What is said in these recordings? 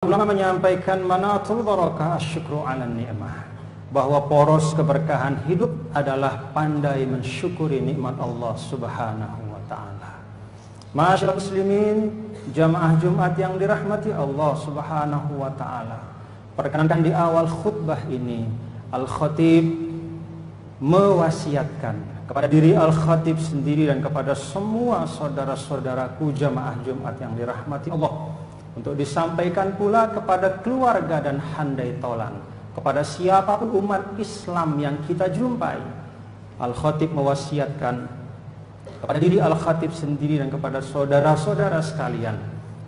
ulama menyampaikan manatul barakah syukru 'ala ni'mah, bahwa poros keberkahan hidup adalah pandai mensyukuri nikmat Allah Subhanahu wa taala. Masyaallah muslimin, jamaah Jumat yang dirahmati Allah Subhanahu wa taala. Perkenankan di awal khutbah ini Al-Khatib mewasiatkan kepada diri Al-Khatib sendiri dan kepada semua saudara-saudaraku jamaah Jumat yang dirahmati Allah untuk disampaikan pula kepada keluarga dan handai tolan, kepada siapapun umat Islam yang kita jumpai. Al-Khatib mewasiatkan kepada diri Al-Khatib sendiri dan kepada saudara-saudara sekalian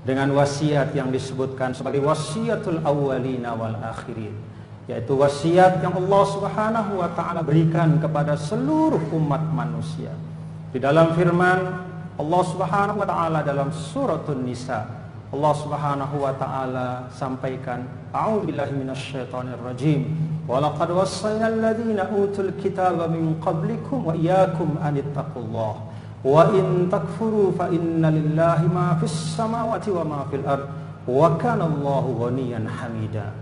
dengan wasiat yang disebutkan sebagai wasiatul awwalina wal akhirin, yaitu wasiat yang Allah Subhanahu wa taala berikan kepada seluruh umat manusia. Di dalam firman Allah Subhanahu wa taala dalam suratun Nisa, Allah Subhanahu wa taala sampaikan, a'udzubillahi minasyaitonir rajim, wa laqad wassaynal ladzina utul kitaba min qablikum wa iyyakum an ittaqullah wa in takfuru fa inna lillahi ma fis samawati wa ma fil ard wa kana Allahu ghaniyan hamida.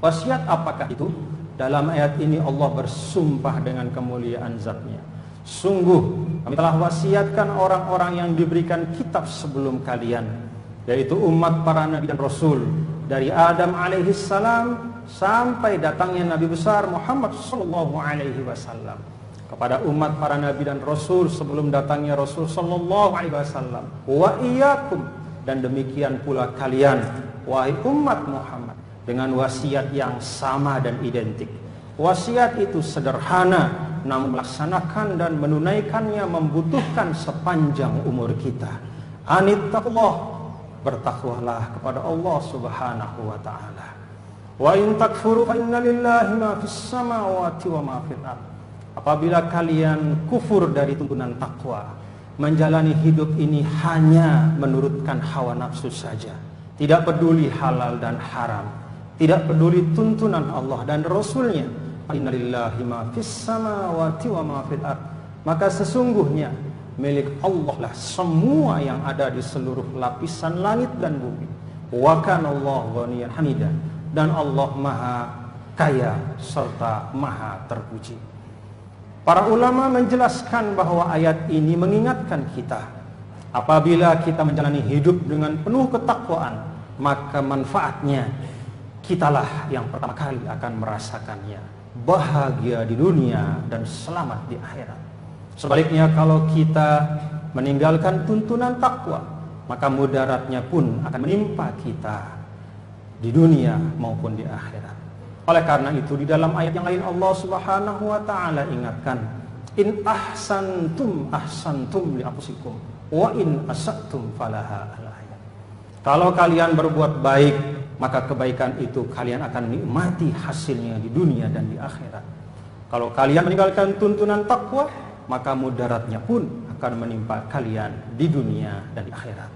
Wasiat apakah itu? Dalam ayat ini Allah bersumpah dengan kemuliaan zatnya, sungguh kami telah wasiatkan orang-orang yang diberikan kitab sebelum kalian, yaitu umat para nabi dan rasul, dari Adam alaihissalam sampai datangnya Nabi besar Muhammad sallallahu alaihi wasallam. Kepada umat para nabi dan rasul sebelum datangnya Rasul sallallahu alaihi wasallam, wa iyyakum, dan demikian pula kalian wahai umat Muhammad, dengan wasiat yang sama dan identik. Wasiat itu sederhana, namun melaksanakan dan menunaikannya membutuhkan sepanjang umur kita. Anittaqullah, bertakwalah kepada Allah Subhanahu wa taala. Wa in takfuru fa inna lillahi ma fis samawati wa ma fil ard. Apabila kalian kufur dari tuntunan takwa, menjalani hidup ini hanya menurutkan hawa nafsu saja, tidak peduli halal dan haram, tidak peduli tuntunan Allah dan Rasulnya, inna lillahi ma fis samawati wa ma fil ard, maka sesungguhnya milik Allah lah semua yang ada di seluruh lapisan langit dan bumi. Wa kana Allahu ghaniyan hamidan, dan Allah maha kaya serta maha terpuji. Para ulama menjelaskan bahwa ayat ini mengingatkan kita, apabila kita menjalani hidup dengan penuh ketakwaan, maka manfaatnya kitalah yang pertama kali akan merasakannya, bahagia di dunia dan selamat di akhirat. Sebaliknya, kalau kita meninggalkan tuntunan takwa, maka mudaratnya pun akan menimpa kita di dunia maupun di akhirat. Oleh karena itu, di dalam ayat yang lain Allah Subhanahu wa taala ingatkan, in ahsantum ahsantum li anfusikum wa in asatum falaha al-ayat. Kalau kalian berbuat baik, maka kebaikan itu kalian akan nikmati hasilnya di dunia dan di akhirat. Kalau kalian meninggalkan tuntunan takwa, maka mudaratnya pun akan menimpa kalian di dunia dan di akhirat.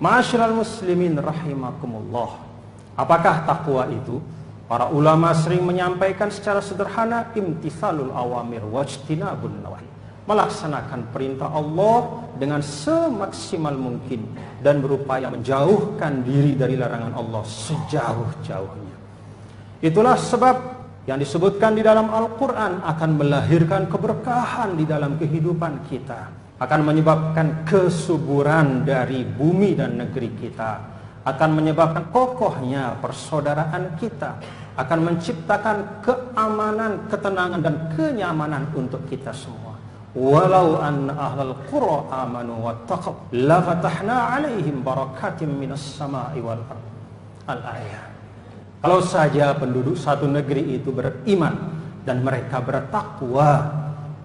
Ma'asyiral muslimin rahimakumullah. Apakah takwa itu? Para ulama sering menyampaikan secara sederhana, imtithalul awamir wajtinabun nawahi, melaksanakan perintah Allah dengan semaksimal mungkin dan berupaya menjauhkan diri dari larangan Allah sejauh-jauhnya. Itulah sebab yang disebutkan di dalam Al-Quran akan melahirkan keberkahan di dalam kehidupan kita, akan menyebabkan kesuburan dari bumi dan negeri kita, akan menyebabkan kokohnya persaudaraan kita, akan menciptakan keamanan, ketenangan dan kenyamanan untuk kita semua. Walau anna ahlal qura amanu wattaqaw la fatahna 'alaihim barakatim minas sama'i wal ardh. Al-ayat. Kalau saja penduduk satu negeri itu beriman dan mereka bertakwa,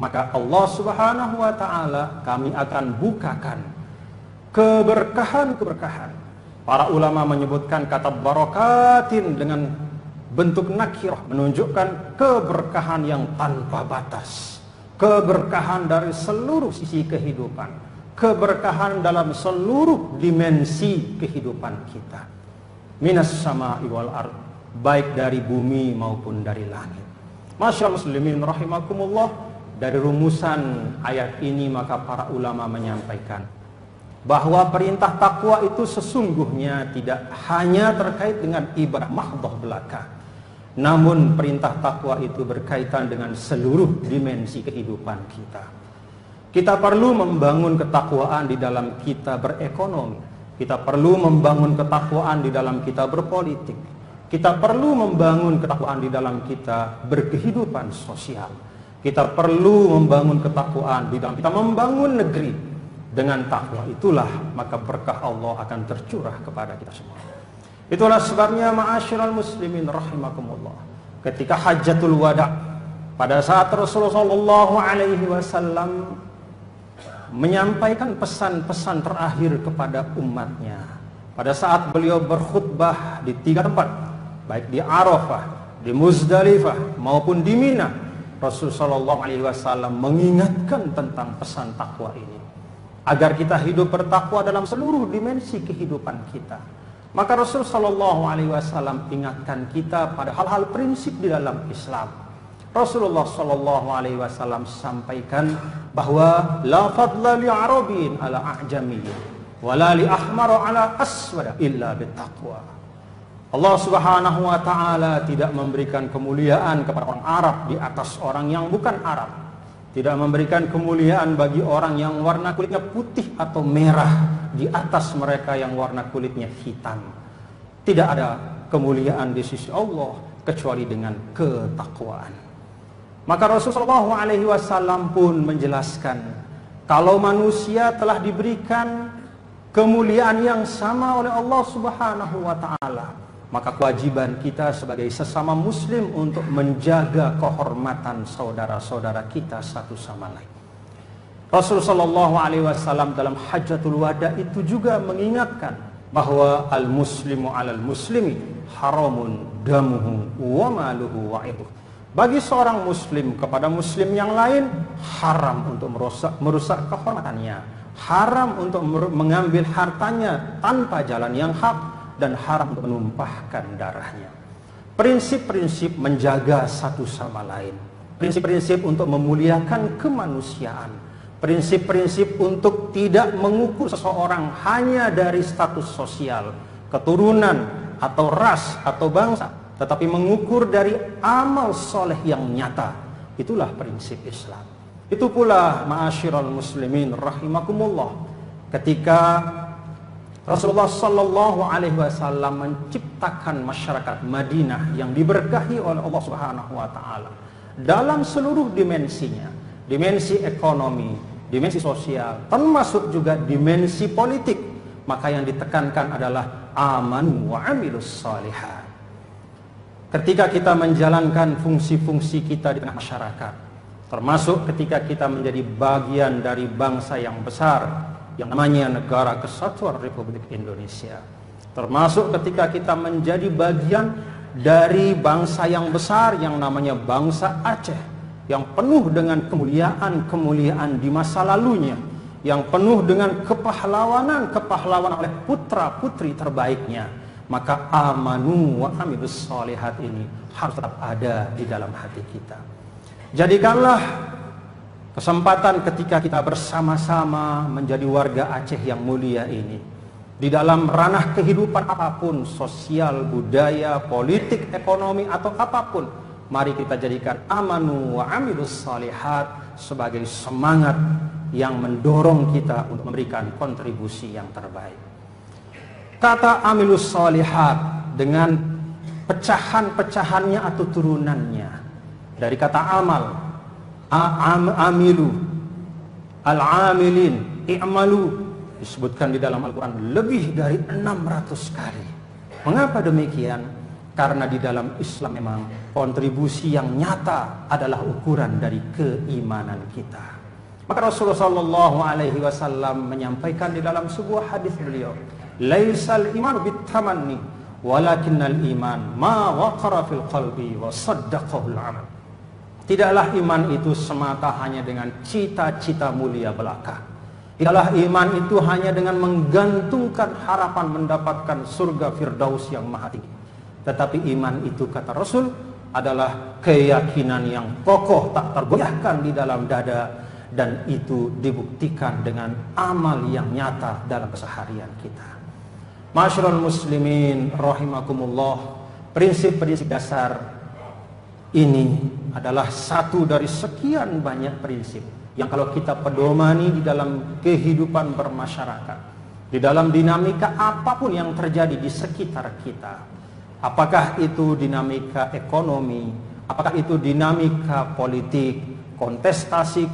maka Allah Subhanahu wa taala kami akan bukakan keberkahan-keberkahan. Para ulama menyebutkan kata barakatin dengan bentuk nakirah, menunjukkan keberkahan yang tanpa batas, keberkahan dari seluruh sisi kehidupan, keberkahan dalam seluruh dimensi kehidupan kita. Minas sama'i wal ard, baik dari bumi maupun dari langit. Masyaallah muslimin rahimakumullah. Dari rumusan ayat ini maka para ulama menyampaikan bahwa perintah takwa itu sesungguhnya tidak hanya terkait dengan ibadah mahdhah belaka, namun perintah takwa itu berkaitan dengan seluruh dimensi kehidupan kita. Kita perlu membangun ketakwaan di dalam kita berekonomi. Kita perlu membangun ketakwaan di dalam kita berpolitik. Kita perlu membangun ketakwaan di dalam kita berkehidupan sosial. Kita perlu membangun ketakwaan di dalam kita membangun negeri. Dengan takwa itulah maka berkah Allah akan tercurah kepada kita semua. Itulah sebabnya ma'asyiral muslimin rahimakumullah, ketika Hajjatul Wada, pada saat Rasulullah sallallahu alaihi wasallam menyampaikan pesan-pesan terakhir kepada umatnya, pada saat beliau berkhutbah di 3 tempat, baik di Arafah, di Muzdalifah maupun di Mina, Rasulullah sallallahu alaihi wasallam mengingatkan tentang pesan takwa ini, agar kita hidup bertakwa dalam seluruh dimensi kehidupan kita. Maka Rasul sallallahu alaihi wasallam ingatkan kita pada hal-hal prinsip di dalam Islam. Rasulullah sallallahu alaihi wasallam sampaikan bahwa la fadla li arabin ala a'jamiyyin wa la li ahmar ala aswad illa bittaqwa. Allah Subhanahu wa taala tidak memberikan kemuliaan kepada orang Arab di atas orang yang bukan Arab. Tidak memberikan kemuliaan bagi orang yang warna kulitnya putih atau merah di atas mereka yang warna kulitnya hitam. Tidak ada kemuliaan di sisi Allah kecuali dengan ketakwaan. Maka Rasulullah SAW pun menjelaskan, kalau manusia telah diberikan kemuliaan yang sama oleh Allah Subhanahu wa taala, maka kewajiban kita sebagai sesama muslim untuk menjaga kehormatan saudara-saudara kita satu sama lain. Rasulullah SAW dalam Hajjatul Wada itu juga mengingatkan bahwa al-muslimu 'alal muslimi haramun damuhu wa maluhu wa irduhu. Bagi seorang muslim kepada muslim yang lain haram untuk merusak kehormatannya, haram untuk mengambil hartanya tanpa jalan yang hak, dan haram untuk menumpahkan darahnya. Prinsip-prinsip menjaga satu sama lain, prinsip-prinsip untuk memuliakan kemanusiaan, prinsip-prinsip untuk tidak mengukur seseorang hanya dari status sosial, keturunan, atau ras, atau bangsa, tetapi mengukur dari amal soleh yang nyata. Itulah prinsip Islam. Itu pula ma'asyiral muslimin rahimakumullah, ketika Rasulullah sallallahu alaihi wasallam menciptakan masyarakat Madinah yang diberkahi oleh Allah Subhanahu wa taala dalam seluruh dimensinya, dimensi ekonomi, dimensi sosial, termasuk juga dimensi politik. Maka yang ditekankan adalah amanu wa amilus shalihat. Ketika kita menjalankan fungsi-fungsi kita di tengah masyarakat, termasuk ketika kita menjadi bagian dari bangsa yang besar yang namanya Negara Kesatuan Republik Indonesia, termasuk ketika kita menjadi bagian dari bangsa yang besar yang namanya bangsa Aceh, yang penuh dengan kemuliaan di masa lalunya, yang penuh dengan kepahlawanan oleh putra-putri terbaiknya, maka amanu wa amilus shalihat ini harus tetap ada di dalam hati kita. Jadikanlah kesempatan ketika kita bersama-sama menjadi warga Aceh yang mulia ini, di dalam ranah kehidupan apapun, sosial, budaya, politik, ekonomi, atau apapun, mari kita jadikan amanu wa amilus shalihat sebagai semangat yang mendorong kita untuk memberikan kontribusi yang terbaik. Kata amilus shalihat dengan pecahan-pecahannya atau turunannya dari kata amal, amilu, al-amilin, i'malu, disebutkan di dalam Al-Quran lebih dari 600 kali. Mengapa demikian? Karena di dalam Islam memang kontribusi yang nyata adalah ukuran dari keimanan kita. Maka Rasulullah SAW menyampaikan di dalam sebuah hadis beliau, laisal iman bitamanni walakinnal iman ma waqara fil qalbi wa saddaqahul amal. Tidaklah iman itu semata hanya dengan cita-cita mulia belaka. Tidaklah iman itu hanya dengan menggantungkan harapan mendapatkan surga Firdaus yang maha tinggi. Tetapi iman itu, kata Rasul, adalah keyakinan yang kokoh tak tergoyahkan di dalam dada, dan itu dibuktikan dengan amal yang nyata dalam keseharian kita. Ma'asyiral muslimin rahimakumullah, prinsip-prinsip dasar ini adalah satu dari sekian banyak prinsip yang kalau kita pedomani di dalam kehidupan bermasyarakat, di dalam dinamika apapun yang terjadi di sekitar kita, apakah itu dinamika ekonomi, apakah itu dinamika politik, kontestasi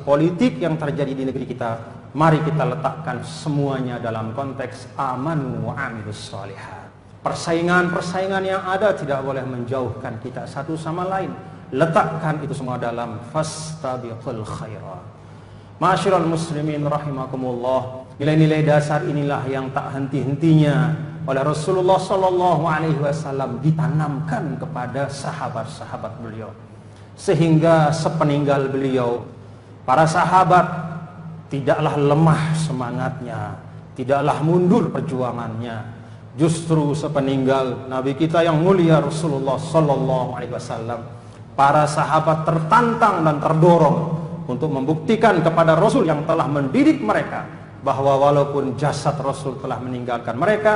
politik yang terjadi di negeri kita, mari kita letakkan semuanya dalam konteks amanu wa amilus shalihat. Persaingan yang ada tidak boleh menjauhkan kita satu sama lain. Letakkan itu semua dalam fastabiqul khairat. Ma'asyiral muslimin rahimakumullah, nilai-nilai dasar inilah yang tak henti-hentinya oleh Rasulullah sallallahu alaihi wasallam ditanamkan kepada sahabat-sahabat beliau. Sehingga sepeninggal beliau, para sahabat tidaklah lemah semangatnya, tidaklah mundur perjuangannya. Justru sepeninggal Nabi kita yang mulia Rasulullah sallallahu alaihi wasallam, para sahabat tertantang dan terdorong untuk membuktikan kepada Rasul yang telah mendidik mereka bahwa walaupun jasad Rasul telah meninggalkan mereka,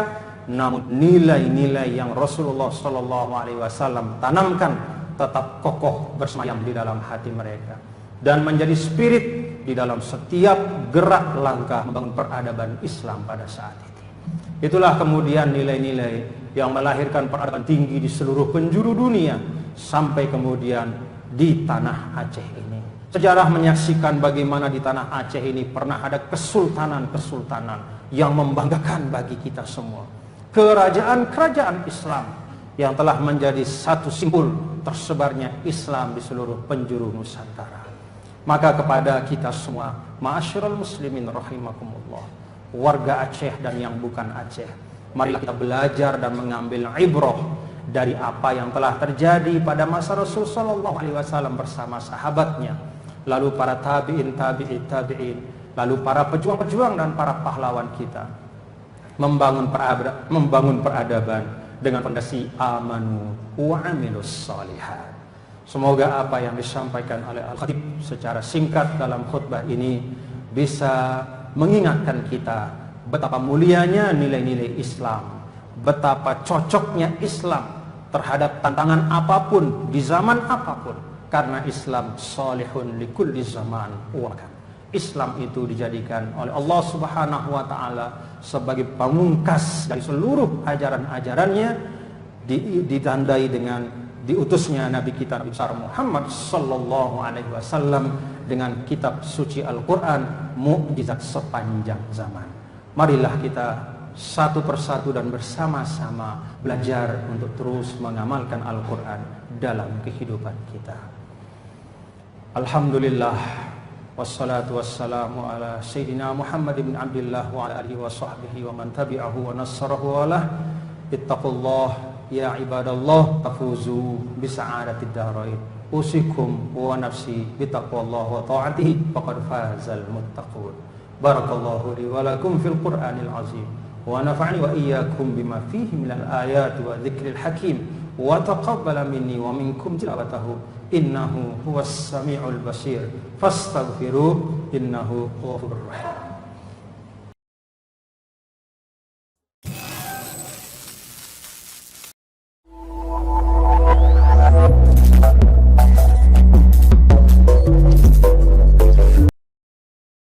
namun nilai-nilai yang Rasulullah sallallahu alaihi wasallam tanamkan tetap kokoh bersemayam di dalam hati mereka dan menjadi spirit di dalam setiap gerak langkah membangun peradaban Islam pada saat itu. Itulah kemudian nilai-nilai yang melahirkan peradaban tinggi di seluruh penjuru dunia sampai kemudian di tanah Aceh ini. Sejarah menyaksikan bagaimana di tanah Aceh ini pernah ada kesultanan-kesultanan yang membanggakan bagi kita semua. Kerajaan-kerajaan Islam yang telah menjadi satu simbol tersebarnya Islam di seluruh penjuru Nusantara. Maka kepada kita semua, ma'asyiral muslimin rahimakumullah, warga Aceh dan yang bukan Aceh, marilah kita belajar dan mengambil ibrah dari apa yang telah terjadi pada masa Rasul sallallahu alaihi wasallam bersama sahabatnya, lalu para tabi'in, lalu para pejuang-pejuang dan para pahlawan kita membangun peradaban dengan fondasi amanu wa amilus shalihat. Semoga apa yang disampaikan oleh Al-Khatib secara singkat dalam khutbah ini bisa mengingatkan kita betapa mulianya nilai-nilai Islam, betapa cocoknya Islam terhadap tantangan apapun di zaman apapun, karena Islam salihun likulli zaman wa makan. Islam itu dijadikan oleh Allah Subhanahu wa taala sebagai pamungkas dari seluruh ajaran-ajarannya, ditandai dengan diutusnya Nabi kita Nabi besar Muhammad sallallahu alaihi wasallam dengan kitab suci Al-Quran, mukjizat sepanjang zaman. Marilah kita satu persatu dan bersama-sama belajar untuk terus mengamalkan Al-Quran dalam kehidupan kita. Alhamdulillah, wassalatu wassalamu ala Sayyidina Muhammad ibn Abdullah wa ala alihi wa sahbihi wa man tabi'ahu wa nassarahu wa lah. Ittaqullah ya ibadallah tafuzu bisa'adatid darain. Usikum wa nafsi bitaqwallah wa ta'atihi faqad fazal muttaqun. Barakallahu li wa lakum fil Qur'anil azim wa nafa'ani wa iyyakum bima fihi minal ayati wa dzikril hakim wa taqabbala minni wa minkum tilawatahu innahu huwas samiul basir fastaghfiruh innahu ghafurur rahim.